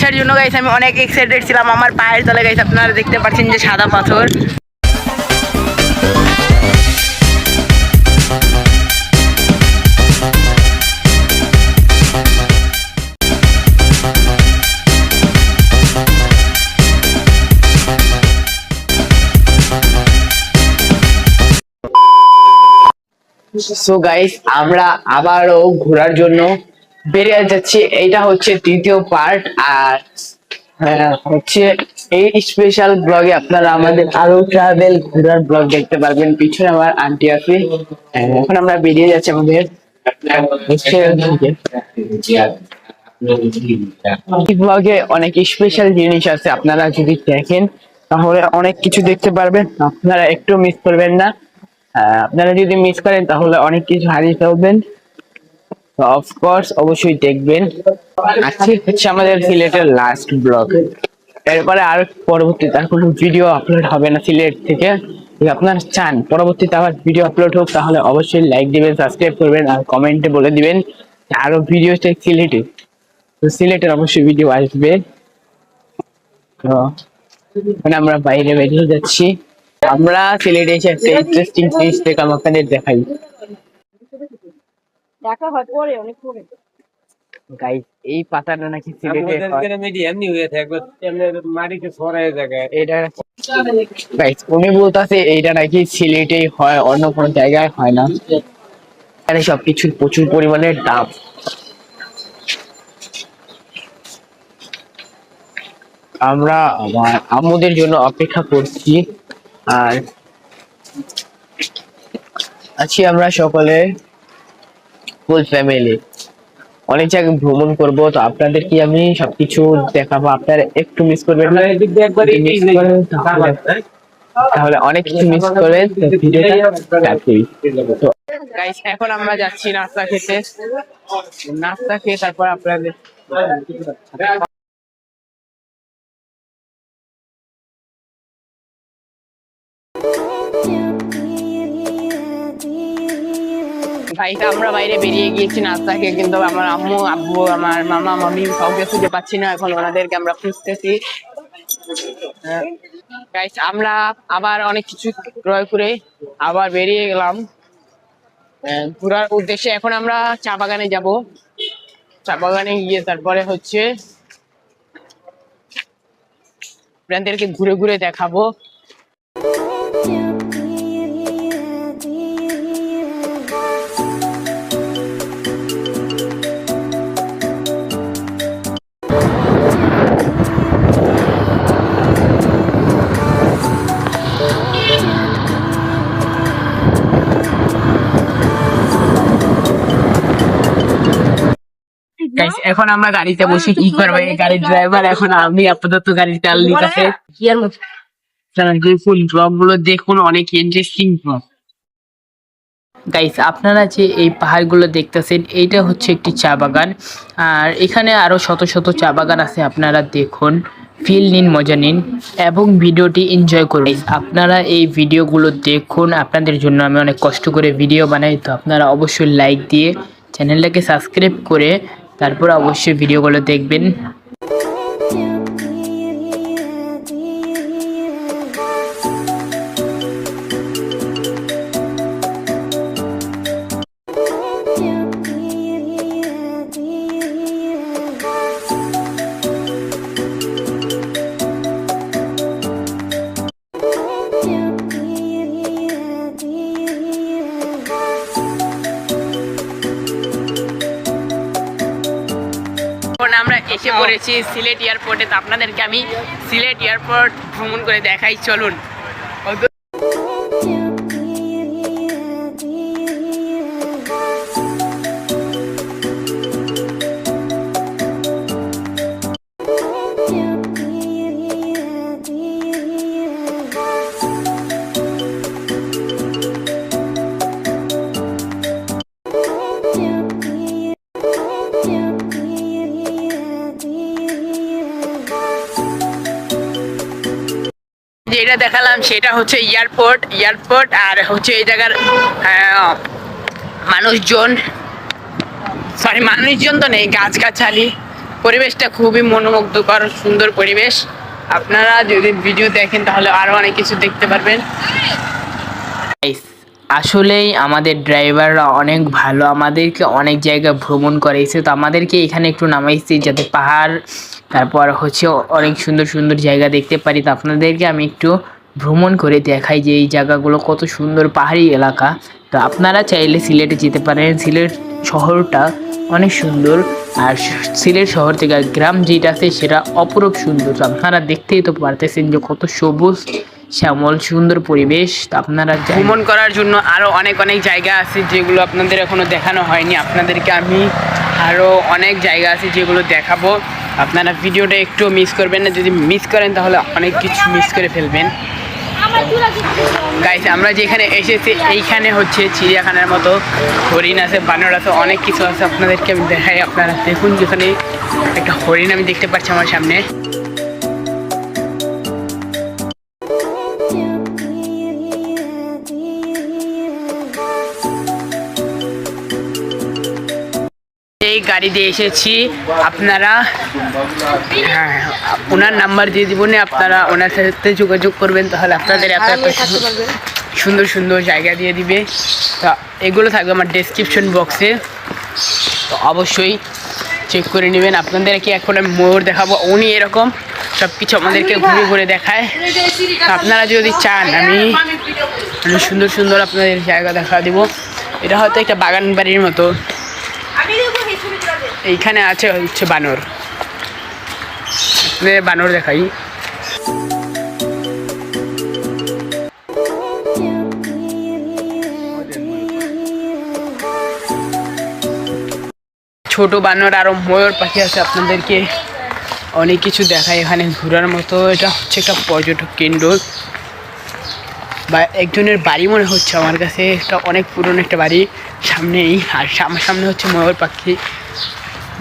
আসার জন্য গাইস আমি অনেক এক্সাইটেড ছিলাম। আমার পায়ের তলে গাইস আপনারা দেখতে পাচ্ছেন যে সাদা পাথর। সো গাইস আমরা আবারও ঘোরার জন্য বেরিয়ে যাচ্ছি। এইটা হচ্ছে তৃতীয় পার্ট। আর হচ্ছে এই স্পেশাল ব্লগে আপনারা আমাদের আরো ট্রাভেল ঘোরার ব্লগ দেখতে পারবেন। পিছনে আমার আন্টি আছে। এখন আমরা বেরিয়ে যাচ্ছি আমাদের ব্লগে অনেক স্পেশাল জিনিস আছে, আপনারা যদি দেখেন তাহলে অনেক কিছু দেখতে পারবেন। আপনারা একটু মিস করবেন না। আপনারা যদি মিস করেন তাহলে অনেক কিছু হারিয়ে ফেলবেন। তো অফকোর্স অবশ্যই দেখবেন। আজকে হচ্ছে আমাদের সিলেটের লাস্ট ব্লগ। এরপরে আর পরবর্তীতে আর কোনো ভিডিও আপলোড হবে না সিলেট থেকে। যদি আপনারা চান পরবর্তীতে আবার ভিডিও আপলোড হোক তাহলে অবশ্যই লাইক দিবেন, সাবস্ক্রাইব করবেন আর কমেন্টে বলে দিবেন আরো ভিডিও চাই সিলেটে। তো সিলেটের অবশ্যই ভিডিও আসবে। তো মানে আমরা বাইরে বেরিয়ে যাচ্ছি। আমরা সিলেটে এসে একটা ইন্টারেস্টিং জিনিস দেখলাম, আপনাদের দেখাই। গাইস এই পাতাটা নাকি সিলেটে গাইস উনি বলতাছে এইটা নাকি সিলেটেই হয়, অন্য কোনো জায়গায় হয় না। এখানে সবকিছুর প্রচুর পরিমাণে দাম। আমরা আমার আম্মুদের জন্য অপেক্ষা করছি। আর আছি আমরা সকলে ফুল ফ্যামিলি। অনেক জায়গায় ভ্রমণ করব, তো আপনাদের কি আমি সবকিছু দেখাবো। আপনারা একটু মিস করবেন না, তাহলে অনেক কিছু মিস করবেন। তো গাইস এখন আমরা যাচ্ছি নাস্তা খেতে। নাস্তা খেয়ে তারপর আপনাদের গাইস আমরা বাইরে বেরিয়ে গিয়েছি নাস্তা খেয়ে, কিন্তু আমার আম্মু আব্বু আমার মামা মামি কাউকে খুঁজে পাচ্ছি না। এখন ওনাদেরকে আমরা খুঁজতেছি। গাইস আমরা আবার অনেক কিছু ক্রয় করে আবার বেরিয়ে গেলাম ঘোরার উদ্দেশ্যে। এখন আমরা চা বাগানে যাব। চা বাগানে গিয়ে তারপরে হচ্ছে আপনাদেরকে ঘুরে ঘুরে দেখাবো। এখন আমরা গাড়িতে বসে কি করবো, এই গাড়ির ড্রাইভার এখন আমি আপাতত গাড়ির চাল নিতেছে। ফুল ব্লগ গুলো দেখুন, অনেক ইন্টারেস্টিং ব্লগ। গাইস আপনারা যে এই পাহাড়গুলো দেখতেছেন এইটা হচ্ছে একটি চা বাগান। আর এখানে আরো শত শত চা বাগান আছে, আপনারা দেখুন, ফিল নিন, মজা নিন এবং ভিডিওটি এনজয় করুন। আপনারা এই ভিডিওগুলো দেখুন, আপনাদের জন্য আমি অনেক কষ্ট করে ভিডিও বানাই। তো আপনারা অবশ্যই লাইক দিয়ে চ্যানেলটাকে সাবস্ক্রাইব করে তারপর অবশ্যই ভিডিওগুলো দেখবেন। আমরা এসে পড়েছি সিলেট এয়ারপোর্টে। তো আপনাদেরকে আমি সিলেট এয়ারপোর্ট ভ্রমণ করে দেখাই, চলুন। যেটা দেখালাম সেটা হচ্ছে এয়ারপোর্ট। আর হচ্ছে এই জায়গার মানুষজন তো নেই, গাছগাছালি পরিবেশটা খুবই মনোমুগ্ধকর, সুন্দর পরিবেশ। আপনারা যদি ভিডিও দেখেন তাহলে আরো অনেক কিছু দেখতে পারবেন। আসলেই আমাদের ড্রাইভাররা অনেক ভালো, আমাদেরকে অনেক জায়গা ভ্রমণ করাইছে। তো আমাদেরকে এখানে একটু নামাইছে যাতে পাহাড়, তারপর হচ্ছে অনেক সুন্দর সুন্দর জায়গা দেখতে পারি। তো আপনাদেরকে আমি একটু ভ্রমণ করে দেখাই যে এই জায়গাগুলো কত সুন্দর, পাহাড়ি এলাকা। তো আপনারা চাইলে সিলেটে যেতে পারেন। সিলেট শহরটা অনেক সুন্দর, আর সিলেট শহর থেকে গ্রাম যেটা আছে সেটা অপরূপ সুন্দর। তো আপনারা দেখতেই তো পারতেছেন যে কত সবুজ শ্যামল সুন্দর পরিবেশ। তো আপনারা ভ্রমণ করার জন্য আরও অনেক অনেক জায়গা আছে যেগুলো আপনাদের এখনও দেখানো হয়নি। আপনাদেরকে আমি আরও অনেক জায়গা আছে যেগুলো দেখাবো। আপনারা ভিডিওটা একটু মিস করবেন না, যদি মিস করেন তাহলে অনেক কিছু মিস করে ফেলবেন। গাইস, আমরা যেখানে এসেছি এইখানে হচ্ছে চিড়িয়াখানার মতো, হরিণ আছে, বানর আছে, অনেক কিছু আছে। আপনাদেরকে আমি দেখাই, আপনারা দেখুন। যেখানে একটা হরিণ আমি দেখতে পাচ্ছি আমার সামনে। এই গাড়ি দিয়ে এসেছি। আপনারা ওনার নাম্বার দিয়ে দিব, আপনারা ওনার সাথে যোগাযোগ করবেন, তাহলে আপনাদের এত এত সুন্দর সুন্দর জায়গা দিয়ে দিবে। তা এগুলো থাকবে আমার ডেসক্রিপশন বক্সে, তো অবশ্যই চেক করে নেবেন। আপনাদেরকে এখন আমি ময়ূর দেখাবো, উনি এরকম সব কিছু আমাদেরকে ঘুরে ঘুরে দেখায়। আপনারা যদি চান আমি সুন্দর সুন্দর আপনাদের জায়গা দেখা দিব। এটা হয়তো একটা বাগান বাড়ির মতো। এইখানে আছে হচ্ছে বানর, বানর দেখাই। ছোট বানর আরো ময়ূর পাখি আছে, আপনাদেরকে অনেক কিছু দেখায় এখানে ঘোরার মতো। এটা হচ্ছে একটা পর্যটক কেন্দ্র বা একজনের বাড়ি মনে হচ্ছে আমার কাছে। এটা অনেক পুরনো একটা বাড়ি সামনেই, আর আমার সামনে হচ্ছে ময়ূর পাখি,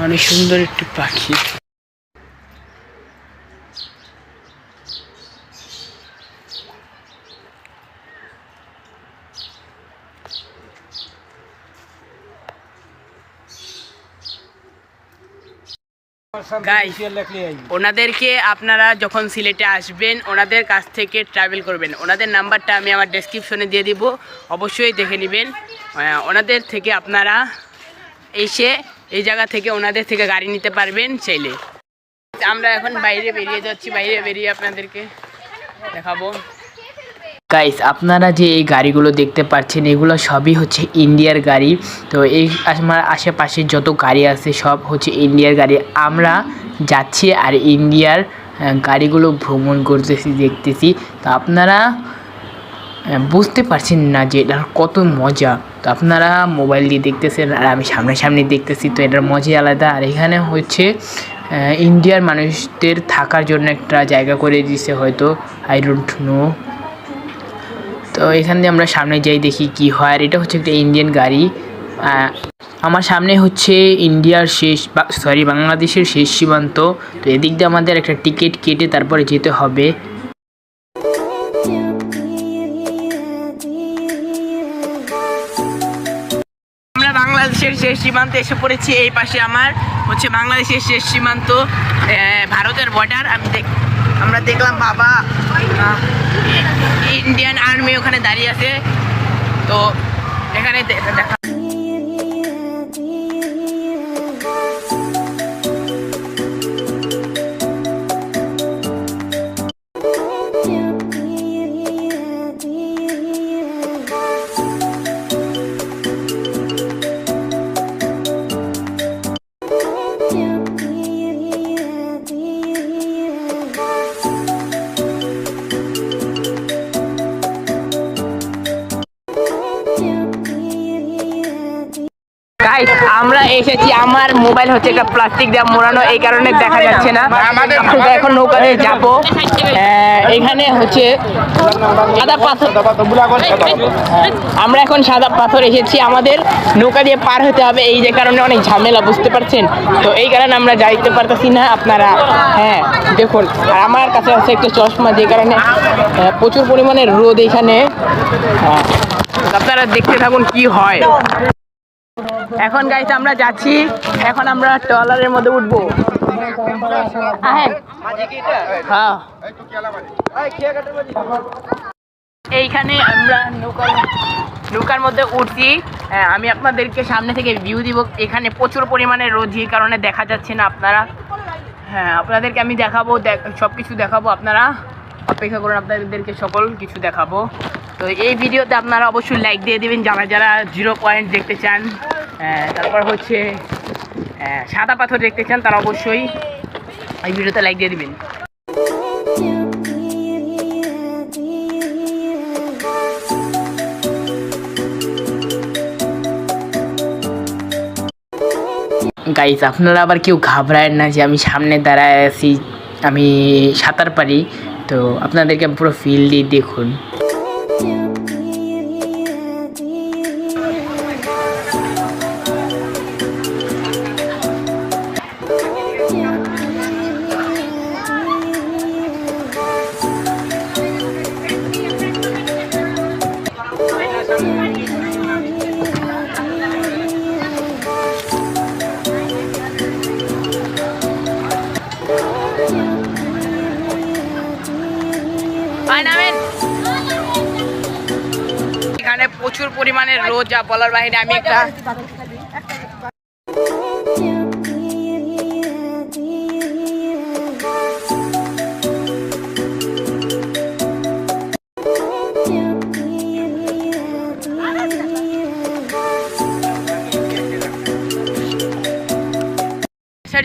অনেক সুন্দর একটি পাখি। ওনাদেরকে আপনারা যখন সিলেটে আসবেন ওনাদের কাছ থেকে ট্রাভেল করবেন, ওনাদের নাম্বারটা আমি আমার ডেসক্রিপশনে দিয়ে দিব, অবশ্যই দেখে নেবেন। ওনাদের থেকে আপনারা এসে এই জায়গা থেকে ওনাদের থেকে গাড়ি নিতে পারবেন চাইলে। আমরা এখন বাইরে বেরিয়ে যাচ্ছি, বাইরে বেরিয়ে আপনাদেরকে দেখাবো। গাইস, আপনারা যে এই গাড়িগুলো দেখতে পাচ্ছেন এগুলো সবই হচ্ছে ইন্ডিয়ার গাড়ি। তো এই আমার আশেপাশে যত গাড়ি আছে সব হচ্ছে ইন্ডিয়ার গাড়ি। আমরা যাচ্ছি আর ইন্ডিয়ার গাড়িগুলো ভ্রমণ করতেছি, দেখতেছি। তো আপনারা বুঝতে পারছেন না যে এটার কত মজা। তো আপনারা মোবাইল দিয়ে দেখতেছেন আর আমি সামনাসামনি দেখতেছি, তো এটার মজাই আলাদা। আর এখানে হচ্ছে ইন্ডিয়ার মানুষদের থাকার জন্য একটা জায়গা করে দিয়েছে হয়তো, আই ডোন্ট নো। তো এখান দিয়ে আমরা সামনে যাই, দেখি কি হয়। আর এটা হচ্ছে একটা ইন্ডিয়ান গাড়ি। আমার সামনে হচ্ছে ইন্ডিয়ার বাংলাদেশের শেষ সীমান্ত। তো এদিক দিয়ে আমাদের একটা টিকিট কেটে তারপরে যেতে হবে। আমরা বাংলাদেশের শেষ সীমান্তে এসে পড়েছি। এই পাশে আমার হচ্ছে বাংলাদেশের শেষ সীমান্ত, ভারতের বর্ডার। আমরা দেখলাম বাবা ইন্ডিয়ান আর্মি ওখানে দাঁড়িয়ে আছে। তো এখানে দেখা আমরা এসেছি। আমার মোবাইল হচ্ছে একটা প্লাস্টিক দিয়ে মোড়ানো, এই কারণে দেখা যাচ্ছে না। আমরা এখন নৌকা দিয়ে যাবো। এখানে হচ্ছে সাদা পাথর, আমরা এখন সাদা পাথর এসেছি। আমাদের নৌকা দিয়ে পার হতে হবে, এই যে কারণে অনেক ঝামেলা, বুঝতে পারছেন। তো এই কারণে আমরা যাইতে পারতেছি না। আপনারা দেখুন, আর আমার কাছে আছে একটা চশমা, যে কারণে প্রচুর পরিমাণে রোদ এখানে। আপনারা দেখতে থাকুন কি হয়। এখন গাইস আমরা যাচ্ছি, এখন আমরা ট্রলারের মধ্যে উঠবো। হ্যাঁ এইখানে আমরা নৌকার মধ্যে উঠছি। আমি আপনাদেরকে সামনে থেকে ভিউ দিব। এখানে প্রচুর পরিমাণে রোদের কারণে দেখা যাচ্ছে না আপনারা। হ্যাঁ আপনাদেরকে আমি দেখাবো, সব কিছু দেখাবো, আপনারা অপেক্ষা করুন, আপনাদেরকে সকল কিছু দেখাবো। তো এই ভিডিওতে আপনারা অবশ্যই লাইক দিয়ে দেবেন যারা যারা 0 পয়েন্ট দেখতে চান, তারপর হচ্ছে সাদা পাথর দেখতে চান, তারা অবশ্যই এই ভিডিওতে লাইক দিয়ে দিবেন। গাইস আপনারা আবার কেউ ঘাবড়ায় না যে আমি সামনে দাঁড়ায় আছি, আমি সাঁতার পারি। তো আপনাদেরকে পুরো ফিল দিয়ে দেখুন। এখানে প্রচুর পরিমাণে রোদ, যা বলার বাইরে। আমি একটা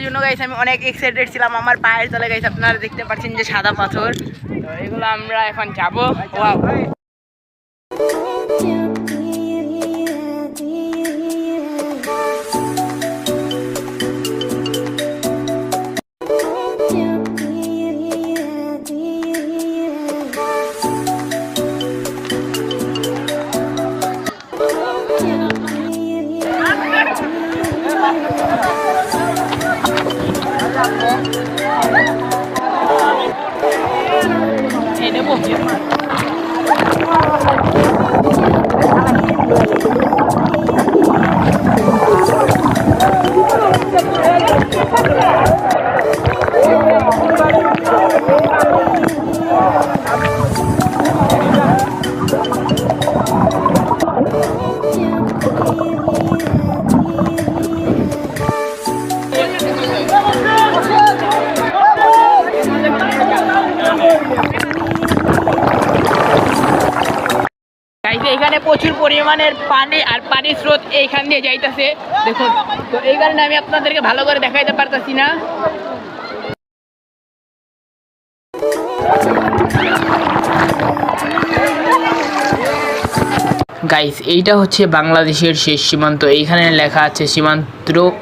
জন্য গাইস আমি অনেক এক্সাইটেড ছিলাম। আমার পায়ের তলে গাইস আপনারা দেখতে পাচ্ছেন যে সাদা পাথর। তো এগুলো আমরা এখন যাবো। ওয়াও এখানে প্রচুর পরিমাণের পানি, আর পানির স্রোত এইখান দিয়ে যাইতেছে দেখুন। তো এই কারণে আমি আপনাদেরকে ভালো করে দেখাইতে পারতাছি না। গাইস এইটা হচ্ছে বাংলাদেশের শেষ সীমান্ত। এইখানে লেখা আছে সীমান্ত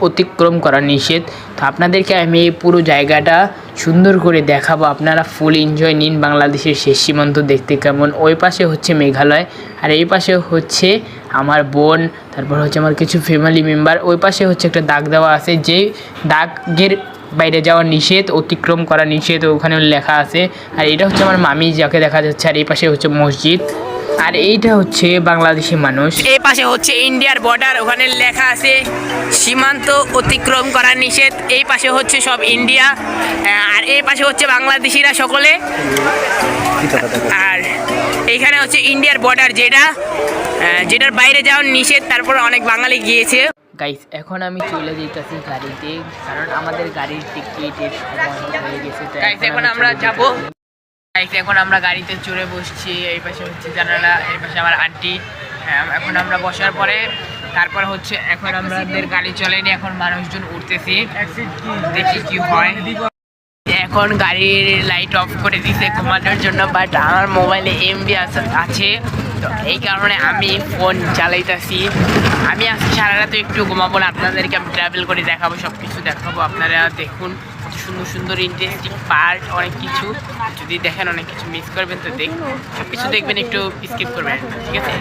অতিক্রম করা নিষেধ। তো আপনাদেরকে আমি এই পুরো জায়গাটা সুন্দর করে দেখাবো, আপনারা ফুল এনজয় নিন। বাংলাদেশের শেষ সীমান্ত দেখতে কেমন। ওই পাশে হচ্ছে মেঘালয়, আর এই পাশে হচ্ছে আমার বোন, তারপর হচ্ছে আমার কিছু ফ্যামিলি মেম্বার। ওই পাশে হচ্ছে একটা দাগ দেওয়া আছে, যে দাগের বাইরে যাওয়া নিষেধ, অতিক্রম করা নিষেধ, ওখানে লেখা আছে। আর এটা হচ্ছে আমার মামি যাকে দেখা যাচ্ছে, আর এই পাশে হচ্ছে মসজিদ, আর এইটা হচ্ছে বাংলাদেশি মানুষ। এই পাশে হচ্ছে ইন্ডিয়ার বর্ডার, ওখানে লেখা আছে সীমান্ত অতিক্রম করা নিষেধ। এই পাশে হচ্ছে সব ইন্ডিয়া, আর এই পাশে হচ্ছে বাংলাদেশিরা সকলে। আর এইখানে হচ্ছে ইন্ডিয়ার বর্ডার, যেটার বাইরে যাওয়ার নিষেধ। তারপর অনেক বাঙালি গিয়েছে। গাইস এখন আমি চলে যেতেছি গাড়িতে, কারণ আমাদের গাড়ির টিকিটের সময় হয়ে গেছে। গাইস এখন আমরা যাবো। এখন আমরা গাড়িতে চড়ে বসছি। এই পাশে হচ্ছে জানালা, এই পাশে আমার আন্টি। এখন আমরা বসার পরে তারপর হচ্ছে এখন আমাদের গাড়ি চলেনি, এখন মানুষজন উঠতেছি, দেখি কি হয়। এখন গাড়ির লাইট অফ করে দিছে ঘুমানোর জন্য, বাট আমার মোবাইলে এমবি আছে, তো এই কারণে আমি ফোন চালাইতেছি। আমি আজকে সারা রাত একটু ঘুমাবো না, আপনাদেরকে আমি ট্রাভেল করে দেখাবো, সব কিছু দেখাবো। আপনারা দেখুন সুন্দর সুন্দর ইন্টারেস্টিং পার্ট, অনেক কিছু। যদি দেখেন অনেক কিছু মিস করবেন, তো সব কিছু দেখবেন, একটু স্কিপ করবেন, ঠিক আছে।